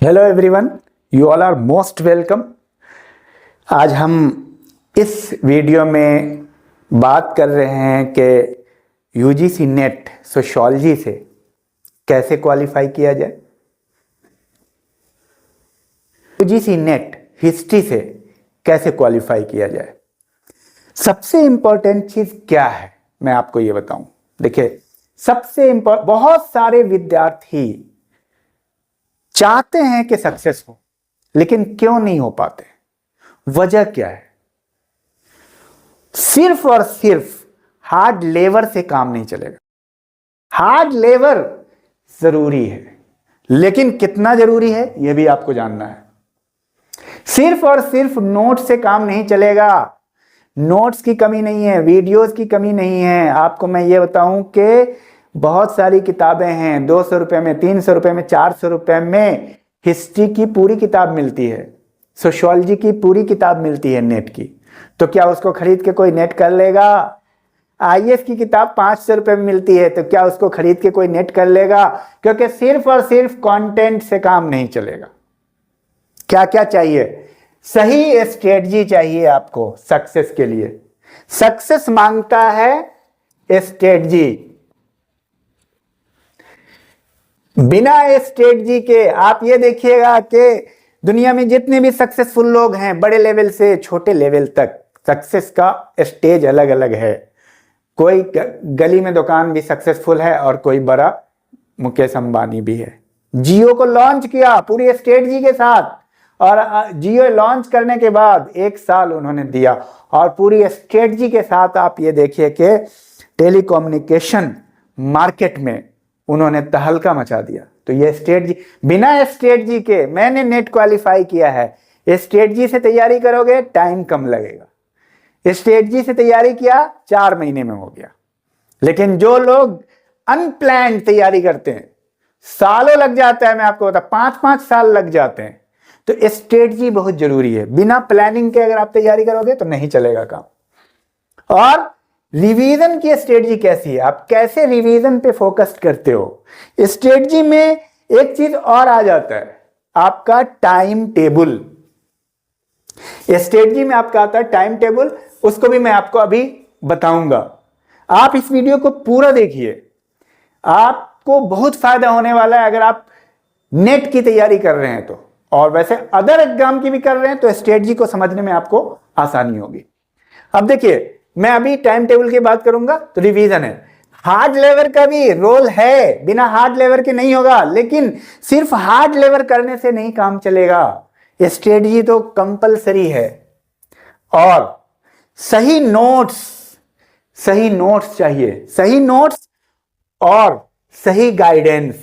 Hello everyone, you all are most welcome. आज हम इस वीडियो में बात कर रहे हैं कि यूजीसी नेट सोशियोलॉजी से कैसे क्वालिफाई किया जाए, यूजीसी नेट हिस्ट्री से कैसे क्वालिफाई किया जाए। सबसे इंपॉर्टेंट चीज क्या है मैं आपको ये बताऊं। देखिए, सबसे इंपॉर्टेंट, बहुत सारे विद्यार्थी चाहते हैं कि सक्सेस हो, लेकिन क्यों नहीं हो पाते? वजह क्या है? सिर्फ और सिर्फ हार्ड लेबर से काम नहीं चलेगा। हार्ड लेबर जरूरी है, लेकिन कितना जरूरी है यह भी आपको जानना है। सिर्फ और सिर्फ नोट्स से काम नहीं चलेगा। नोट्स की कमी नहीं है, वीडियोस की कमी नहीं है। आपको मैं ये बताऊं कि बहुत सारी किताबें हैं, 200 रुपए में, 300 रुपए में, 400 रुपए में हिस्ट्री की पूरी किताब मिलती है, सोशियोलॉजी की पूरी किताब मिलती है नेट की। तो क्या उसको खरीद के कोई नेट कर लेगा? आईएएस की किताब 500 रुपए में मिलती है, तो क्या उसको खरीद के कोई नेट कर लेगा? क्योंकि सिर्फ और सिर्फ कंटेंट से काम नहीं चलेगा। क्या क्या चाहिए? सही स्ट्रेटजी चाहिए आपको सक्सेस के लिए। सक्सेस मांगता है स्ट्रेटजी। बिना स्ट्रेटजी के आप ये देखिएगा कि दुनिया में जितने भी सक्सेसफुल लोग हैं, बड़े लेवल से छोटे लेवल तक, सक्सेस का स्टेज अलग अलग है। कोई गली में दुकान भी सक्सेसफुल है और कोई बड़ा मुकेश अंबानी भी है। जियो को लॉन्च किया पूरी स्ट्रेटजी के साथ, और जियो लॉन्च करने के बाद 1 साल उन्होंने दिया और पूरी स्ट्रेटजी के साथ आप ये देखिए कि टेलीकम्युनिकेशन मार्केट में उन्होंने तहलका मचा दिया। तो ये स्ट्रेटजी, बिना स्ट्रेटजी के मैंने नेट क्वालिफाई किया है। स्ट्रेटजी से तैयारी करोगे टाइम कम लगेगा। स्ट्रेटजी से तैयारी किया 4 महीने में हो गया। लेकिन जो लोग अनप्लान तैयारी करते हैं, सालों लग जाता है। मैं आपको बता, 5-5 साल लग जाते हैं। तो स्ट्रेटजी बहुत जरूरी है। बिना प्लानिंग के अगर आप तैयारी करोगे तो नहीं चलेगा काम। और रिवीजन की स्ट्रेटजी कैसी है? आप कैसे रिवीजन पे फोकस करते हो? स्ट्रेटजी में एक चीज और आ जाता है, आपका टाइम टेबल। स्ट्रेटजी में आपका आता है टाइम टेबल, उसको भी मैं आपको अभी बताऊंगा। आप इस वीडियो को पूरा देखिए, आपको बहुत फायदा होने वाला है। अगर आप नेट की तैयारी कर रहे हैं तो, और वैसे अदर एग्जाम की भी कर रहे हैं तो स्ट्रेटजी को समझने में आपको आसानी होगी। अब देखिए, मैं अभी टाइम टेबल की बात करूंगा तो रिवीजन है। हार्ड लेबर का भी रोल है, बिना हार्ड लेबर के नहीं होगा। लेकिन सिर्फ हार्ड लेबर करने से नहीं काम चलेगा, स्ट्रेटजी तो कंपलसरी है। और सही नोट्स चाहिए, सही नोट्स और सही गाइडेंस।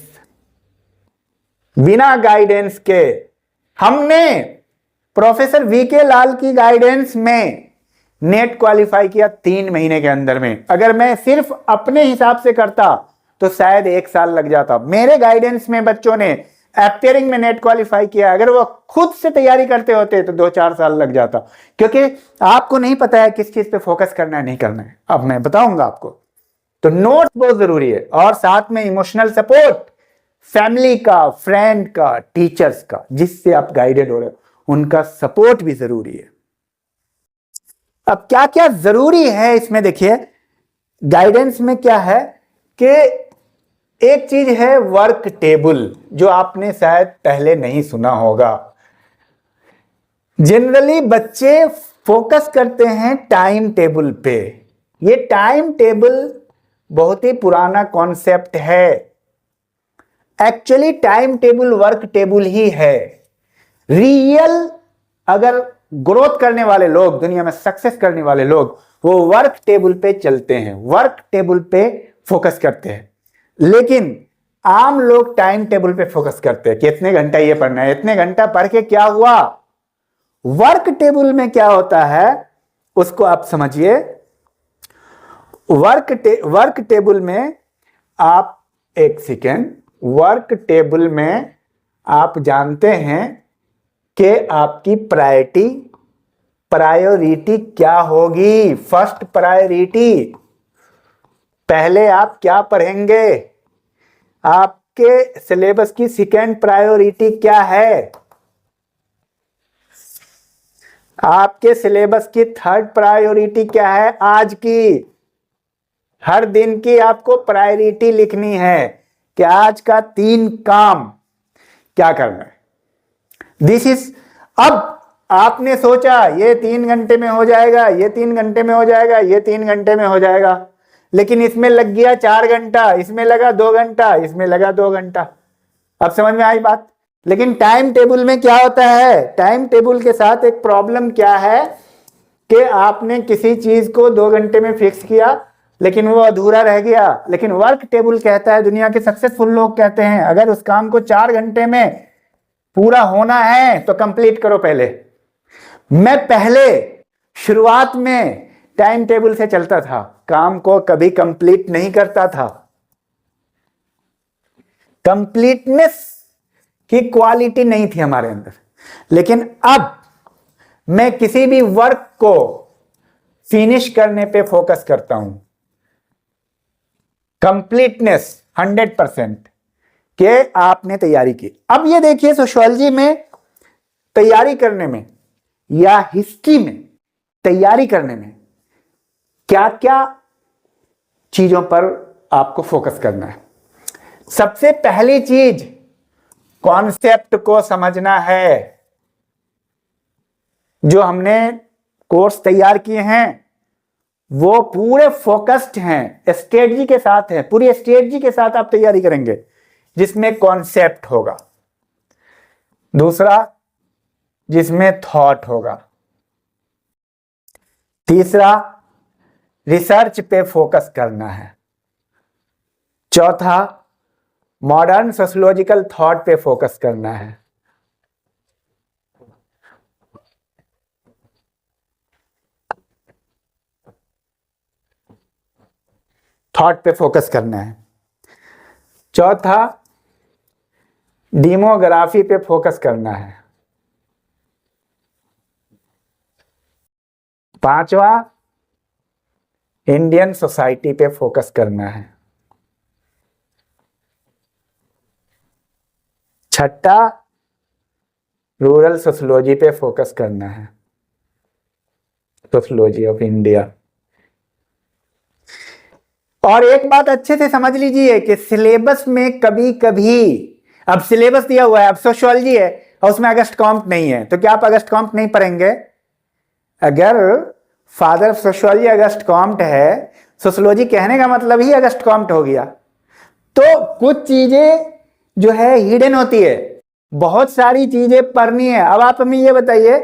बिना गाइडेंस के, हमने प्रोफेसर वीके लाल की गाइडेंस में नेट क्वालिफाई किया 3 महीने के अंदर में। अगर मैं सिर्फ अपने हिसाब से करता तो शायद 1 साल लग जाता। मेरे गाइडेंस में बच्चों ने एपियरिंग में नेट क्वालिफाई किया। अगर वो खुद से तैयारी करते होते तो 2-4 साल लग जाता। क्योंकि आपको नहीं पता है किस चीज पे फोकस करना है, नहीं करना है। अब मैं बताऊंगा आपको। तो नोट्स बहुत जरूरी है, और साथ में इमोशनल सपोर्ट, फैमिली का, फ्रेंड का, टीचर्स का, जिससे आप गाइडेड हो रहे हो, उनका सपोर्ट भी जरूरी है। अब क्या क्या जरूरी है इसमें देखिए, गाइडेंस में क्या है कि एक चीज है वर्क टेबल, जो आपने शायद पहले नहीं सुना होगा। जनरली बच्चे फोकस करते हैं टाइम टेबल पे। ये टाइम टेबल बहुत ही पुराना कॉन्सेप्ट है। Actually time table work table ही है। रियल अगर ग्रोथ करने वाले लोग, दुनिया में सक्सेस करने वाले लोग, वो वर्क टेबल पे चलते हैं, वर्क टेबल पे फोकस करते हैं। लेकिन आम लोग टाइम टेबल पे फोकस करते हैं कि इतने घंटा ये पढ़ना है, इतने घंटा पढ़ के क्या हुआ। वर्क टेबल में क्या होता है उसको आप समझिए। वर्क टेबल में आप, एक सेकेंड, वर्क टेबल में आप जानते हैं कि आपकी प्रायोरिटी क्या होगी। फर्स्ट प्रायोरिटी, पहले आप क्या पढ़ेंगे? आप आपके सिलेबस की सेकेंड प्रायोरिटी क्या है? आपके सिलेबस की थर्ड प्रायोरिटी क्या है? आज की, हर दिन की आपको प्रायोरिटी लिखनी है कि आज का 3 काम क्या करना है। दिस इज, अब आपने सोचा ये 3 घंटे में हो जाएगा, ये 3 घंटे में हो जाएगा, ये 3 घंटे में हो जाएगा, लेकिन इसमें लग गया 4 घंटा, इसमें लगा 2 घंटा, इसमें लगा 2 घंटा। अब समझ में आई बात? लेकिन टाइम टेबल में क्या होता है? टाइम टेबल के साथ एक प्रॉब्लम क्या है कि आपने किसी चीज को 2 घंटे में फिक्स किया लेकिन वो अधूरा रह गया। लेकिन वर्क टेबल कहता है, दुनिया के सक्सेसफुल लोग कहते हैं, अगर उस काम को 4 घंटे में पूरा होना है तो कंप्लीट करो पहले। मैं पहले शुरुआत में टाइम टेबल से चलता था, काम को कभी कंप्लीट नहीं करता था। कंप्लीटनेस की क्वालिटी नहीं थी हमारे अंदर। लेकिन अब मैं किसी भी वर्क को फिनिश करने पे फोकस करता हूं, कंप्लीटनेस 100% के आपने तैयारी की। अब ये देखिए, सोशियोलॉजी में तैयारी करने में या हिस्ट्री में तैयारी करने में क्या क्या चीजों पर आपको फोकस करना है। सबसे पहली चीज, कॉन्सेप्ट को समझना है। जो हमने कोर्स तैयार किए हैं वो पूरे फोकस्ड हैं, स्ट्रेटजी के साथ है, पूरी स्ट्रेटजी के साथ आप तैयारी करेंगे जिसमें कॉन्सेप्ट होगा। दूसरा, जिसमें थॉट होगा। तीसरा, रिसर्च पे फोकस करना है। चौथा, मॉडर्न सोशियोलॉजिकल थॉट पे फोकस करना है। थॉट पे फोकस करना है। चौथा, डेमोग्राफी पे फोकस करना है। पांचवा, इंडियन सोसाइटी पे फोकस करना है। छठा, रूरल सोशियोलॉजी पे फोकस करना है, सोशियोलॉजी ऑफ इंडिया। और एक बात अच्छे से समझ लीजिए कि सिलेबस में कभी कभी, अब सिलेबस दिया हुआ है, अब सोशियोलॉजी है और उसमें अगस्त कॉम्ट नहीं है, तो क्या आप अगस्त कॉम्ट नहीं पढ़ेंगे? अगर father of sociology Auguste Comte है, सोशियोलॉजी कहने का मतलब ही अगस्त कॉम्ट हो गया। तो कुछ चीजें जो है हिडन होती है, बहुत सारी चीजें पढ़नी है। अब आप हमें ये बताइए,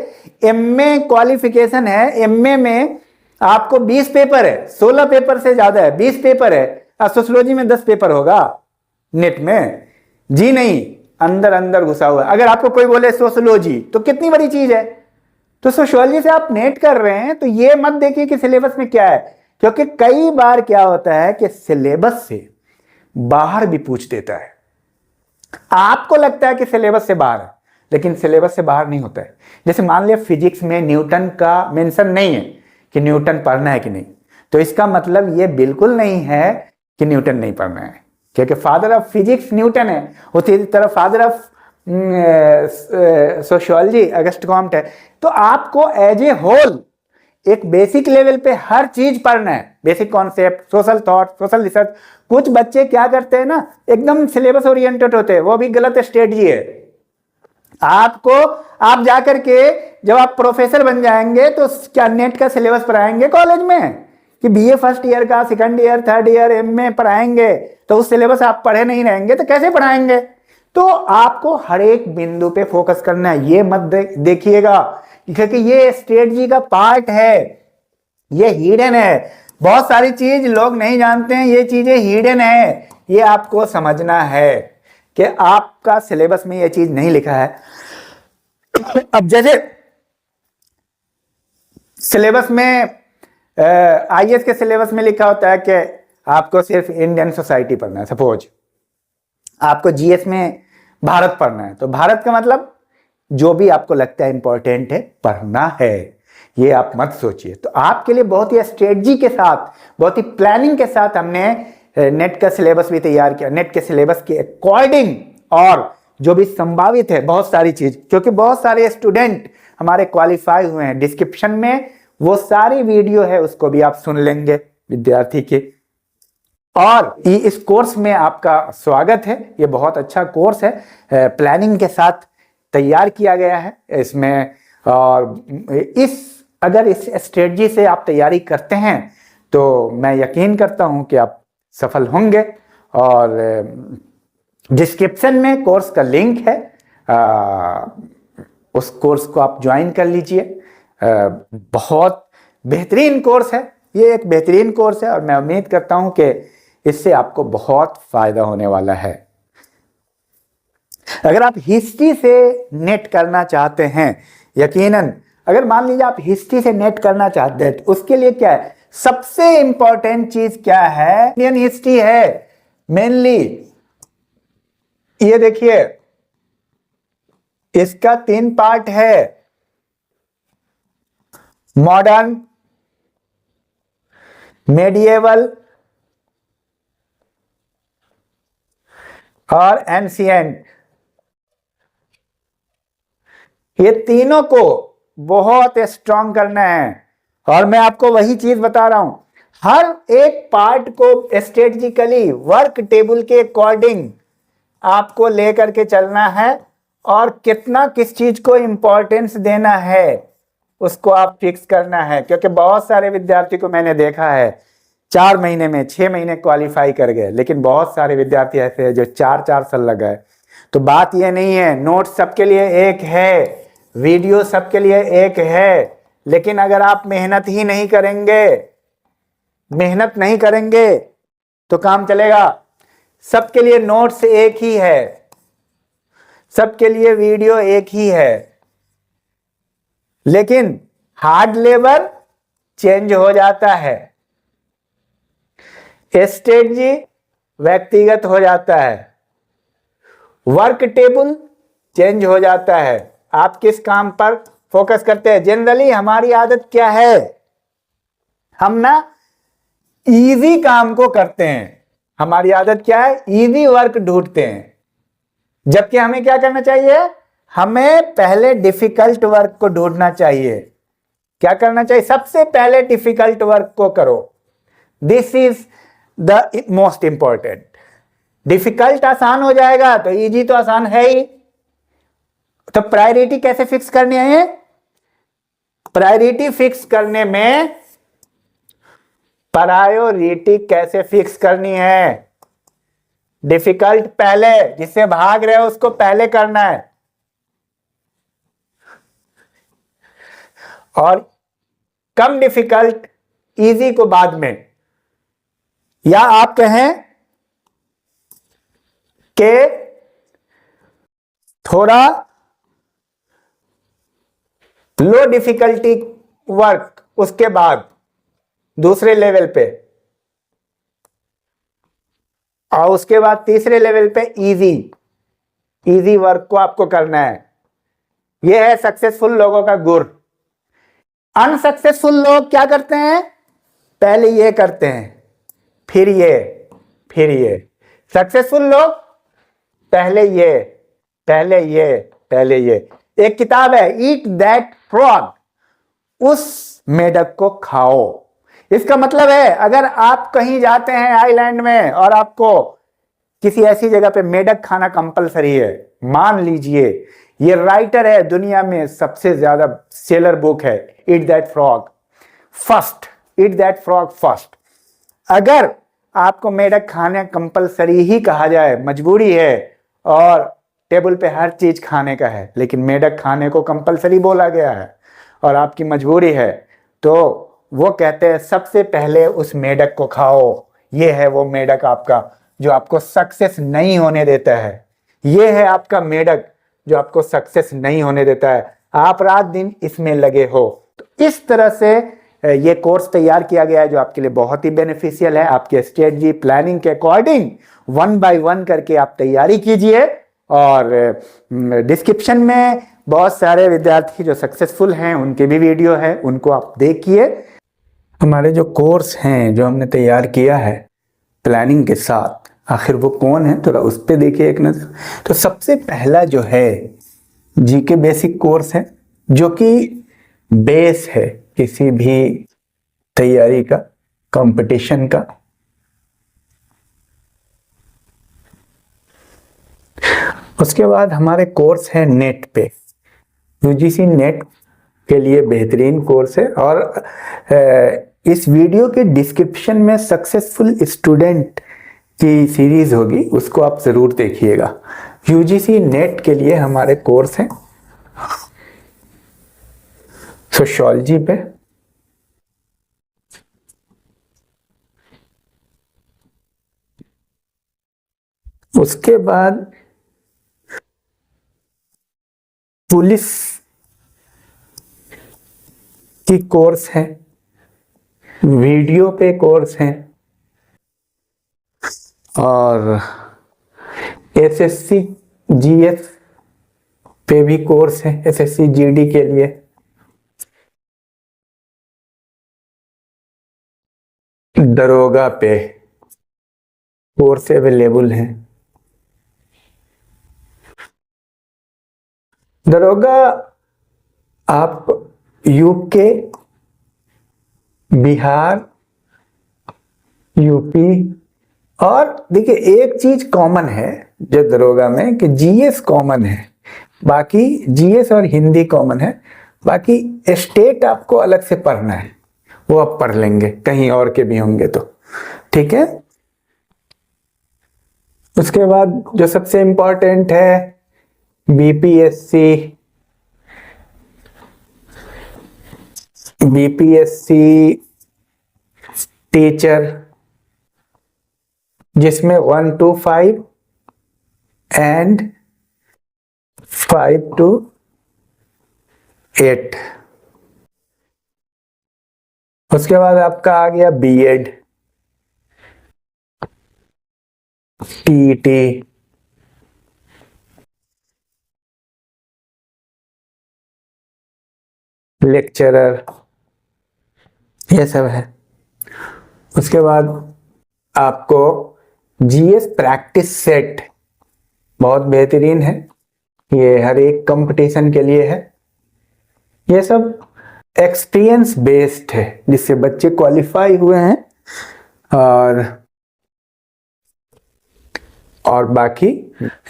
एमए क्वालिफिकेशन है, एमए में आपको 20 पेपर है, 16 पेपर से ज्यादा है, 20 पेपर है, और सोशियोलॉजी में 10 पेपर होगा नेट में? जी नहीं, अंदर अंदर घुसा हुआ है। अगर आपको कोई बोले सोशियोलॉजी तो कितनी बड़ी चीज है, तो सोशियोलॉजी से आप नेट कर रहे हैं तो ये मत देखिए कि सिलेबस में क्या है, क्योंकि कई बार क्या होता है कि सिलेबस से बाहर भी पूछ देता है। आपको लगता है कि सिलेबस से बाहर है, लेकिन सिलेबस से बाहर नहीं होता है। जैसे मान लिया फिजिक्स में न्यूटन का मेंशन नहीं है कि न्यूटन पढ़ना है कि नहीं, तो इसका मतलब ये बिल्कुल नहीं है कि न्यूटन नहीं पढ़ना है, क्योंकि फादर ऑफ फिजिक्स न्यूटन है, उसी तरह father of sociology Auguste Comte है। तो आपको एज ए होल एक बेसिक लेवल पे हर चीज पढ़ना है, basic concept, social thought, social research. कुछ बच्चे क्या करते हैं ना, एकदम सिलेबस ओरिएंटेड होते हैं, वो भी गलत स्ट्रेटजी है। आपको, आप जाकर के जब आप प्रोफेसर बन जाएंगे तो क्या नेट का सिलेबस पढ़ाएंगे कॉलेज में कि बीए फर्स्ट ईयर का, second year, third year, MA पढ़ाएंगे? तो उस सिलेबस आप पढ़े नहीं रहेंगे तो कैसे पढ़ाएंगे? तो आपको हर एक बिंदु पे फोकस करना है। ये मत देखिएगा क्योंकि ये स्ट्रेटजी का पार्ट है, ये हिडन है। बहुत सारी चीज लोग नहीं जानते हैं, ये चीजें हिडन है, ये आपको समझना है कि आपका सिलेबस में ये चीज नहीं लिखा है। अब जैसे सिलेबस में आईएएस के सिलेबस में लिखा होता है कि आपको सिर्फ इंडियन सोसाइटी पढ़ना है, सपोज आपको जीएस में भारत पढ़ना है, तो भारत का मतलब जो भी आपको लगता है इंपॉर्टेंट है पढ़ना है, ये आप मत सोचिए। तो आपके लिए बहुत ही स्ट्रेटजी के साथ, बहुत ही प्लानिंग के साथ हमने नेट का सिलेबस भी तैयार किया, नेट के सिलेबस के अकॉर्डिंग, और जो भी संभावित है बहुत सारी चीज, क्योंकि बहुत सारे स्टूडेंट हमारे क्वालिफाई हुए हैं। डिस्क्रिप्शन में वो सारी वीडियो है, उसको भी आप सुन लेंगे विद्यार्थी के। और इस कोर्स में आपका स्वागत है। ये बहुत अच्छा कोर्स है, प्लानिंग के साथ तैयार किया गया है इसमें। और अगर इस स्ट्रेटजी से आप तैयारी करते हैं तो मैं यकीन करता हूं कि आप सफल होंगे। और डिस्क्रिप्शन में कोर्स का लिंक है, उस कोर्स को आप ज्वाइन कर लीजिए। बहुत बेहतरीन कोर्स है, ये एक बेहतरीन कोर्स है और मैं उम्मीद करता हूं कि इससे आपको बहुत फायदा होने वाला है। अगर आप हिस्ट्री से नेट करना चाहते हैं, यकीनन अगर मान लीजिए आप हिस्ट्री से नेट करना चाहते हैं तो उसके लिए क्या है, सबसे इंपॉर्टेंट चीज क्या है, इंडियन हिस्ट्री है मेनली। ये देखिए, इसका 3 पार्ट है, मॉडर्न, मेडिएवल और एंशिएंट। ये तीनों को बहुत स्ट्रांग करना है और मैं आपको वही चीज बता रहा हूं। हर एक पार्ट को स्ट्रेटजिकली वर्क टेबल के अकॉर्डिंग आपको लेकर के चलना है और कितना किस चीज को इंपॉर्टेंस देना है उसको आप फिक्स करना है। क्योंकि बहुत सारे विद्यार्थी को मैंने देखा है 4 महीने में 6 महीने क्वालिफाई कर गए, लेकिन बहुत सारे विद्यार्थी ऐसे हैं जो 4-4 साल लग गए। तो बात यह नहीं है, नोट सबके लिए एक है, वीडियो सबके लिए एक है, लेकिन अगर आप मेहनत ही नहीं करेंगे, मेहनत नहीं करेंगे तो काम चलेगा। सबके लिए नोट्स एक ही है, सबके लिए वीडियो एक ही है, लेकिन हार्ड लेबर चेंज हो जाता है, स्ट्रेटजी व्यक्तिगत हो जाता है, वर्क टेबल चेंज हो जाता है। आप किस काम पर फोकस करते हैं। जनरली हमारी आदत क्या है, हम ना इजी काम को करते हैं। हमारी आदत क्या है, इजी वर्क ढूंढते हैं, जबकि हमें क्या करना चाहिए, हमें पहले डिफिकल्ट वर्क को ढूंढना चाहिए। क्या करना चाहिए, सबसे पहले डिफिकल्ट वर्क को करो। This is the most important. Difficult आसान हो जाएगा तो इजी तो आसान है ही। तो प्रायोरिटी कैसे फिक्स करनी है, प्रायोरिटी फिक्स करने में प्रायोरिटी कैसे फिक्स करनी है, डिफिकल्ट पहले, जिससे भाग रहे हो उसको पहले करना है और कम डिफिकल्ट इजी को बाद में। या आप कहें कि थोड़ा लो डिफिकल्टी वर्क उसके बाद दूसरे लेवल पे, और उसके बाद तीसरे लेवल पे इजी वर्क को आपको करना है। यह है सक्सेसफुल लोगों का गुण। अनसक्सेसफुल लोग क्या करते हैं, पहले ये करते हैं फिर ये। सक्सेसफुल लोग पहले ये। एक किताब है, ईट दैट फ्रॉग, उस मेढक को खाओ। इसका मतलब है अगर आप कहीं जाते हैं आइलैंड में और आपको किसी ऐसी जगह पे मेढक खाना कंपलसरी है, मान लीजिए ये राइटर है, दुनिया में सबसे ज्यादा सेलर बुक है ईट दैट फ्रॉग फर्स्ट। अगर आपको मेढक खाने कंपलसरी ही कहा जाए, मजबूरी है और टेबल पे हर चीज खाने का है, लेकिन मेढक खाने को कंपलसरी बोला गया है और आपकी मजबूरी है, तो वो कहते हैं सबसे पहले उस मेढक को खाओ। ये है वो मेढक आपका जो आपको सक्सेस नहीं होने देता है। ये है आपका मेढक जो आपको सक्सेस नहीं होने देता है। आप रात दिन इसमें लगे हो। तो इस तरह से ये कोर्स तैयार किया गया है जो आपके लिए बहुत ही बेनिफिशियल है। आपके स्ट्रेटजी प्लानिंग के अकॉर्डिंग 1 by 1 करके आप तैयारी कीजिए। और डिस्क्रिप्शन में बहुत सारे विद्यार्थी जो सक्सेसफुल हैं उनके भी वीडियो है, उनको आप देखिए। हमारे जो कोर्स हैं जो हमने तैयार किया है प्लानिंग के साथ। आखिर वो कौन है, थोड़ा उस पर देखिए एक नज़र। तो सबसे पहला जो है जीके बेसिक कोर्स है, जो कि बेस है किसी भी तैयारी का, कंपटीशन का। उसके बाद हमारे कोर्स है नेट पे, यूजीसी नेट के लिए बेहतरीन कोर्स है। और इस वीडियो के डिस्क्रिप्शन में सक्सेसफुल स्टूडेंट की सीरीज होगी, उसको आप ज़रूर देखिएगा। यूजीसी नेट के लिए हमारे कोर्स हैं सोशियोलॉजी पे, उसके बाद पुलिस की कोर्स है, वीडियो पे कोर्स हैं, और एसएससी जीएस पे भी कोर्स है, एसएससी जीडी के लिए। दरोगा पे कोर्स अवेलेबल हैं। दरोगा आप यूके, बिहार, यूपी, और देखिए एक चीज कॉमन है जो दरोगा में कि जीएस कॉमन है, बाकी जीएस और हिंदी कॉमन है, बाकी स्टेट आपको अलग से पढ़ना है, वो आप पढ़ लेंगे कहीं और के भी होंगे तो, ठीक है। उसके बाद जो सबसे इंपॉर्टेंट है बीपीएससी टीचर, जिसमें 1 to 5 एंड 5 to 8। उसके बाद आपका आ गया बीएड, टीईटी, लेक्चरर, ये सब है। उसके बाद आपको जीएस प्रैक्टिस सेट बहुत बेहतरीन है, ये हर एक कंपटीशन के लिए है। ये सब एक्सपीरियंस बेस्ड है, जिससे बच्चे क्वालिफाई हुए हैं। और बाकी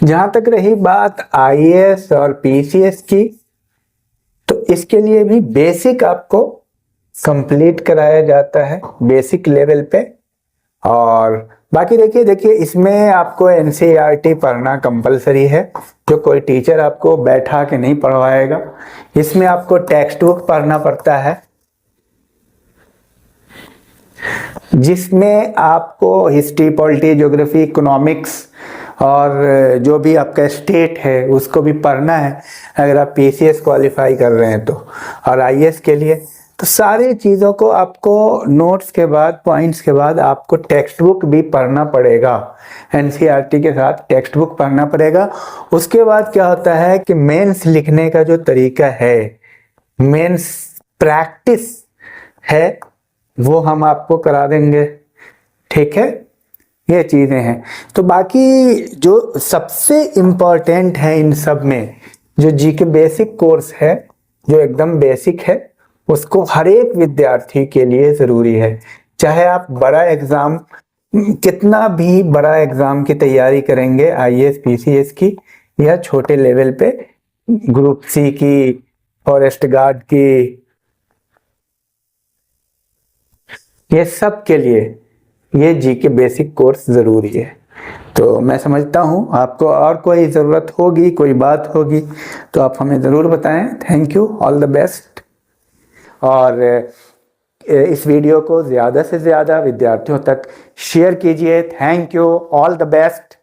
जहां तक रही बात आईएएस और पीसीएस की, तो इसके लिए भी बेसिक आपको कंप्लीट कराया जाता है बेसिक लेवल पे। और बाकी देखिए इसमें आपको एनसीईआरटी पढ़ना कंपलसरी है, जो कोई टीचर आपको बैठा के नहीं पढ़वाएगा। इसमें आपको टेक्स्ट बुक पढ़ना पड़ता है, जिसमें आपको हिस्ट्री, पॉलिटी, ज्योग्राफी, इकोनॉमिक्स और जो भी आपका स्टेट है उसको भी पढ़ना है, अगर आप पीसीएस क्वालिफाई कर रहे हैं तो। और आईएएस के लिए तो सारी चीज़ों को आपको नोट्स के बाद, पॉइंट्स के बाद आपको टेक्स्ट बुक भी पढ़ना पड़ेगा, एनसीईआरटी के साथ टेक्स्ट बुक पढ़ना पड़ेगा। उसके बाद क्या होता है कि मेंस लिखने का जो तरीका है, मेंस प्रैक्टिस है, वो हम आपको करा देंगे, ठीक है। ये चीज़ें हैं। तो बाकी जो सबसे इम्पोर्टेंट है इन सब में, जो जीके बेसिक कोर्स है, जो एकदम बेसिक है, उसको हर एक विद्यार्थी के लिए ज़रूरी है। चाहे आप बड़ा एग्ज़ाम, कितना भी बड़ा एग्ज़ाम की तैयारी करेंगे, आईएएस पीसीएस की, या छोटे लेवल पे ग्रुप सी की, फॉरेस्ट गार्ड की, ये सब के लिए ये जीके बेसिक कोर्स ज़रूरी है। तो मैं समझता हूँ आपको और कोई ज़रूरत होगी, कोई बात होगी तो आप हमें ज़रूर बताएं। Thank you, all the best. और इस वीडियो को ज़्यादा से ज़्यादा विद्यार्थियों तक शेयर कीजिए। Thank you, all the best.